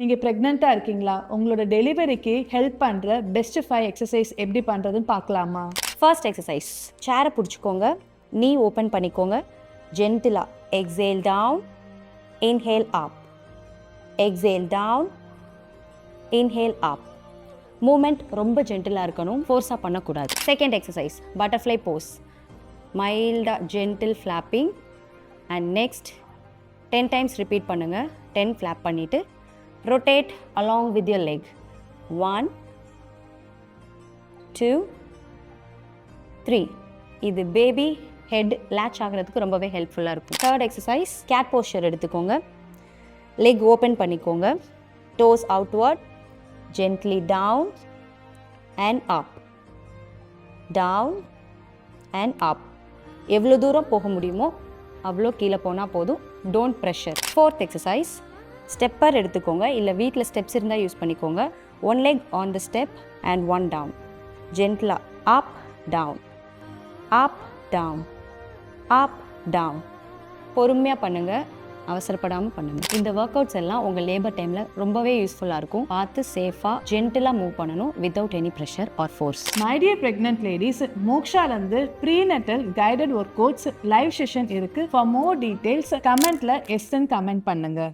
நீங்க பிரெக்னன்ட்டா இருக்கீங்களா? உங்களோட டெலிவரிக்கு ஹெல்ப் பண்ற பெஸ்ட் 5 எக்ஸர்சைஸ் எப்படி பண்றதுன்னு பார்க்கலாமா? ஃபர்ஸ்ட் எக்ஸசைஸ், சேரை பிடிச்சிக்கோங்க, நீ ஓப்பன் பண்ணிக்கோங்க, ஜென்டிலாக exhale down, inhale up, exhale down, inhale up. Movement ரொம்ப ஜென்டிலாக இருக்கணும், ஃபோர்ஸாக பண்ணக்கூடாது. செகண்ட் எக்ஸசைஸ், பட்டர்ஃப்ளை போஸ், மைல்டாக gentle flapping and next 10 times repeat பண்ணுங்கள். 10 ஃப்ளாப் பண்ணிவிட்டு rotate along with your leg. 1 2 3. இது பேபி ஹெட் latch ஆகிறதுக்கு ரொம்பவே ஹெல்ப்ஃபுல்லாக இருக்கும். தேர்ட் எக்ஸசைஸ், கேட் போஸ்டர் எடுத்துக்கோங்க, லெக் ஓப்பன் பண்ணிக்கோங்க, dose outward, gently down and up, down and up. எவ்வளோ தூரம் போக முடியுமோ அவ்வளோ கீழே போனால் போதும், don't pressure. Fourth exercise, stepper எடுத்துக்கோங்க, இல்லை வீட்டில் ஸ்டெப்ஸ் இருந்தால் யூஸ் பண்ணிக்கோங்க. One leg on the step and one down, ஜென்டிலாக up down, up down, up down. பொறுமையாக பண்ணுங்கள், அவசரப்படாமல் பண்ணுங்கள். இந்த ஒர்க் அவுட்ஸ் எல்லாம் உங்கள் லேபர் டைமில் ரொம்பவே யூஸ்ஃபுல்லாக இருக்கும். பார்த்து சேஃபாக ஜென்டிலாக மூவ் பண்ணணும், without any pressure or force. My dear pregnant ladies, மோக்ஷாலேருந்து prenatal guided workouts live session இருக்கு. ஃபார் மோர் டீடைல்ஸ் கமெண்ட்ல எஸ்ன்னு கமெண்ட் பண்ணுங்க.